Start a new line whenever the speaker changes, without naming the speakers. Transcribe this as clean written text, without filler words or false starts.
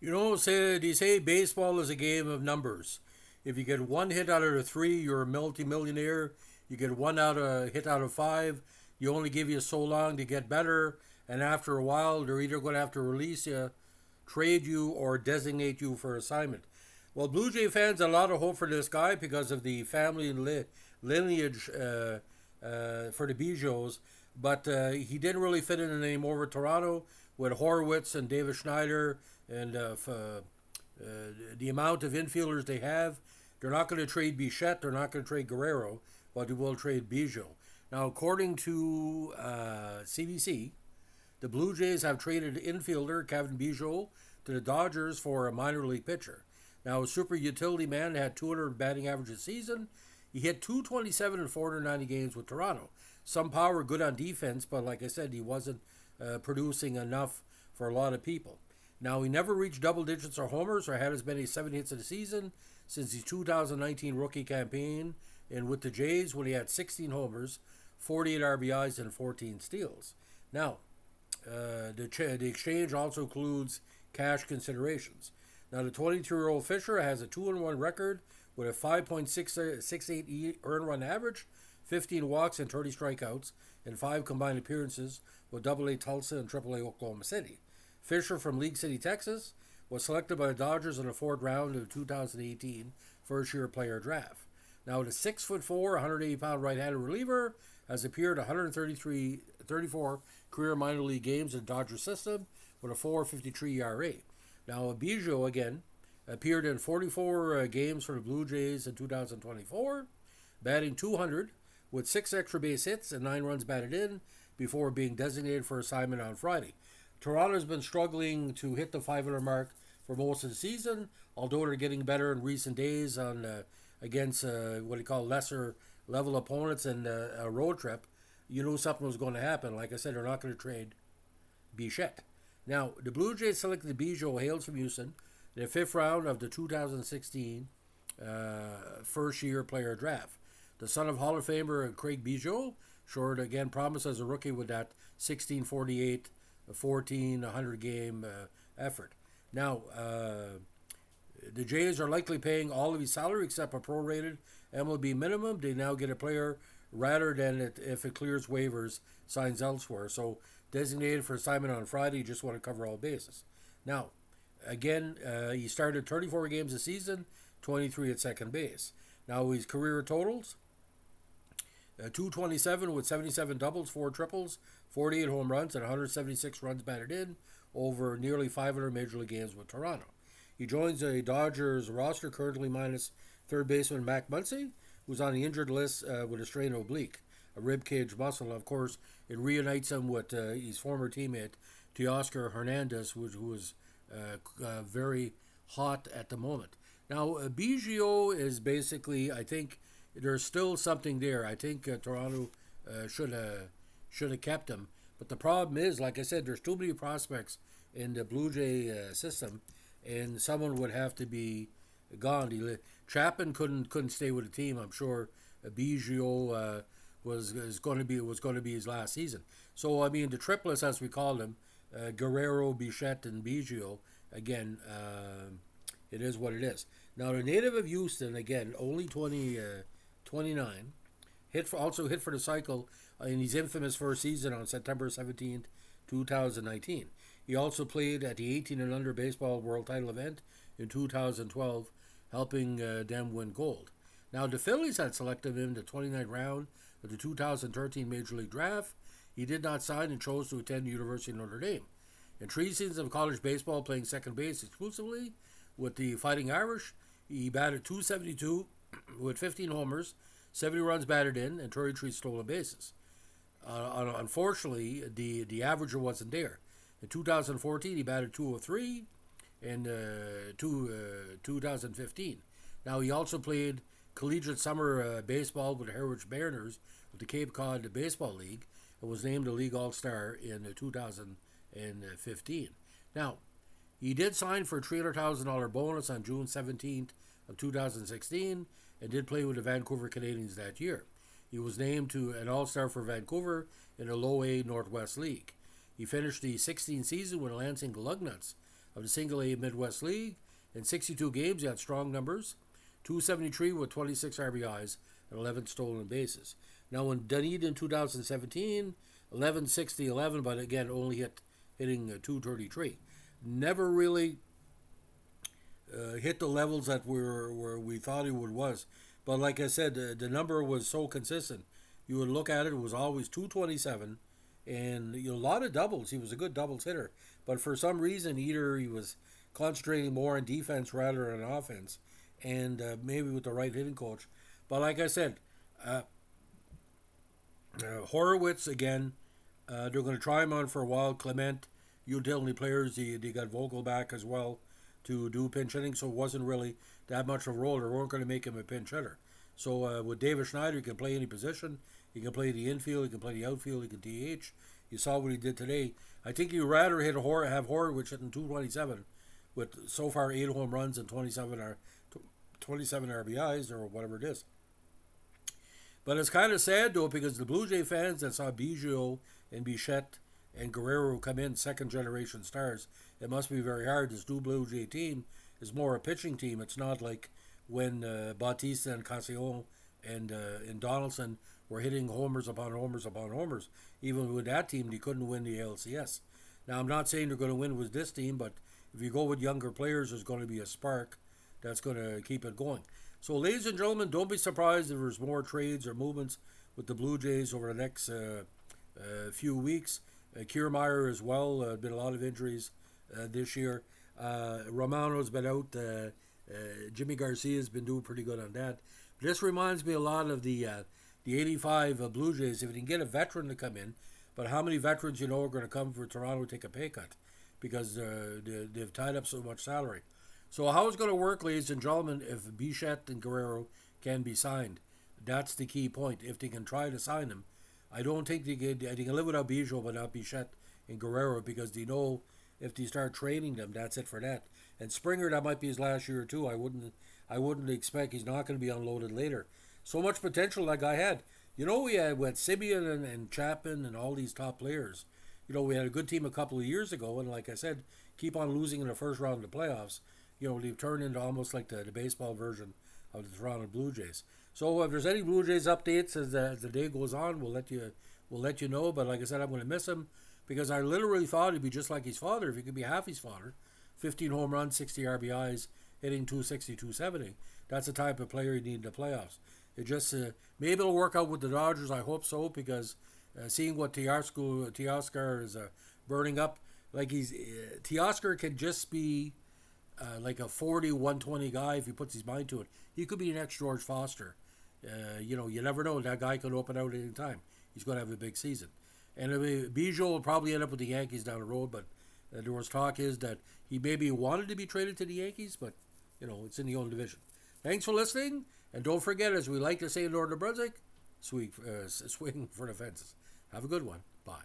They say baseball is a game of numbers. If you get one hit out of the three, you're a multimillionaire. You get one hit out of five, you only give you so long to get better, and after a while, they're either going to have to release you, trade you, or designate you for assignment. Well, Blue Jay fans had a lot of hope for this guy because of the family lineage for the Bijos, but he didn't really fit in anymore with Toronto with Horwitz and David Schneider and the amount of infielders they have. They're not going to trade Bichette. They're not going to trade Guerrero, but they will trade Biggio. Now, according to CBC, the Blue Jays have traded infielder Cavan Biggio to the Dodgers for a minor league pitcher. Now, a super utility man had 200 batting average a season. He hit 227 in 490 games with Toronto. Some power, good on defense, but like I said, he wasn't producing enough for a lot of people. Now, he never reached double digits or homers or had as many 7 hits in a season since his 2019 rookie campaign and with the Jays when he had 16 homers, 48 RBIs, and 14 steals. Now, the exchange also includes cash considerations. Now, the 22-year-old Fisher has a 2-1 record with a 5.68 earned run average, 15 walks and 30 strikeouts, and 5 combined appearances with AA Tulsa and AAA Oklahoma City. Fisher from League City, Texas, was selected by the Dodgers in the fourth round of the 2018 first-year player draft. Now, the 6'4", 180-pound right-handed reliever has appeared 34 career minor league games in the Dodger system with a 4.53 ERA. Now, Biggio, again, appeared in 44 games for the Blue Jays in 2024, batting 200 with 6 extra base hits and 9 runs batted in before being designated for assignment on Friday. Toronto's been struggling to hit the 500 mark for most of the season, although they're getting better in recent days on against what you call lesser level opponents and a road trip. You knew something was going to happen. Like I said, they're not going to trade Bichette. Now, the Blue Jays selected Biggio, hails from Houston, in the 5th round of the 2016 first-year player draft. The son of Hall of Famer Craig Biggio showed again promise as a rookie with that 1648 100 game effort. Now, the Jays are likely paying all of his salary except a prorated MLB minimum. They now get a player rather than if it clears waivers, signs elsewhere. So designated for assignment on Friday, you just want to cover all bases. Now, again, he started 34 games a season, 23 at second base. Now his career totals, 227 with 77 doubles, 4 triples, 48 home runs, and 176 runs batted in over nearly 500 Major League games with Toronto. He joins the Dodgers roster currently minus third baseman Mac Muncy, who's on the injured list with a strained oblique, a rib cage muscle. Of course, it reunites him with his former teammate Teoscar Hernandez, who is very hot at the moment. Now, Biggio is basically, I think, there's still something there. I think Toronto should have kept him. But the problem is, like I said, there's too many prospects in the Blue Jay system, and someone would have to be gone. Chapman couldn't stay with the team. I'm sure Biggio was going to be his last season. So I mean, the triplets, as we call them, Guerrero, Bichette, and Biggio. Again, it is what it is. Now the native of Houston, again, only 29, also hit for the cycle in his infamous first season on September 17th, 2019. He also played at the 18 and under baseball world title event in 2012, helping them win gold. Now, the Phillies had selected him in the 29th round of the 2013 Major League Draft. He did not sign and chose to attend the University of Notre Dame. In 3 seasons of college baseball, playing second base exclusively with the Fighting Irish, he batted .272 with 15 homers, 70 runs batted in, and 33 stolen bases. Unfortunately, the averager wasn't there. In 2014, he batted .203 in 2015. Now, he also played collegiate summer baseball with the Heritage Mariners of the Cape Cod Baseball League and was named a league all-star in 2015. Now, he did sign for a $300,000 bonus on June 17th of 2016 and did play with the Vancouver Canadians that year. He was named to an all-star for Vancouver in the Low A Northwest League. He finished the 16th season with Lansing Lugnuts of the Single A Midwest League. In 62 games, he had strong numbers, 273 with 26 RBIs and 11 stolen bases. Now in Dunedin 2017, 11, 60, 11, but again only hitting 233. Never really hit the levels that where we thought he was. But like I said, the number was so consistent. You would look at it; it was always 227, and a lot of doubles. He was a good doubles hitter, but for some reason, either he was concentrating more on defense rather than offense, and maybe with the right hitting coach. But like I said, Horowitz again. They're going to try him on for a while. Clement, utility players, they got Vogel back as well to do pinch hitting, so it wasn't really that much of a role. They weren't going to make him a pinch hitter. So with David Schneider, he can play any position. He can play the infield, he can play the outfield, he can DH. You saw what he did today. I think you'd rather have Horowitz hitting 227 with so far 8 home runs and 27 RBIs or whatever it is. But it's kind of sad though, because the Blue Jay fans that saw Biggio and Bichette and Guerrero come in second generation stars, it must be very hard. This new Blue Jay team is more a pitching team. It's not like when Bautista and Casillo and Donaldson were hitting homers upon homers upon homers. Even with that team, they couldn't win the ALCS. Now, I'm not saying they're going to win with this team, but if you go with younger players, there's going to be a spark that's going to keep it going. So, ladies and gentlemen, don't be surprised if there's more trades or movements with the Blue Jays over the next few weeks. Kiermaier as well. Been a lot of injuries this year. Romano's been out. Jimmy Garcia's been doing pretty good on that. But this reminds me a lot of the 85 Blue Jays. If you can get a veteran to come in, but how many veterans are going to come for Toronto to take a pay cut because they've tied up so much salary. So how it's going to work, ladies and gentlemen, if Bichette and Guerrero can be signed, that's the key point. If they can try to sign them, I don't think they can live without Biggio, but not Bichette and Guerrero, because they know if they start training them, that's it for that. And Springer, that might be his last year too. I wouldn't expect he's not going to be unloaded later. So much potential that guy had. We had Simeon and Chapman and all these top players. We had a good team a couple of years ago, and like I said, keep on losing in the first round of the playoffs. They've turned into almost like the baseball version of the Toronto Blue Jays. So if there's any Blue Jays updates as the day goes on, we'll let you know. But like I said, I'm going to miss him because I literally thought he'd be just like his father. If he could be half his father, 15 home runs, 60 RBIs, hitting 260, 270. That's the type of player you need in the playoffs. It just maybe it'll work out with the Dodgers. I hope so, because seeing what Teoscar is burning up, like Teoscar can just be like a 40, 120 guy if he puts his mind to it. He could be an ex-George Foster. You never know. That guy could open out at any time. He's going to have a big season. And Biggio will probably end up with the Yankees down the road, but there was talk is that he maybe wanted to be traded to the Yankees, but, it's in the own division. Thanks for listening, and don't forget, as we like to say in Northern Brunswick, swing for the fences. Have a good one. Bye.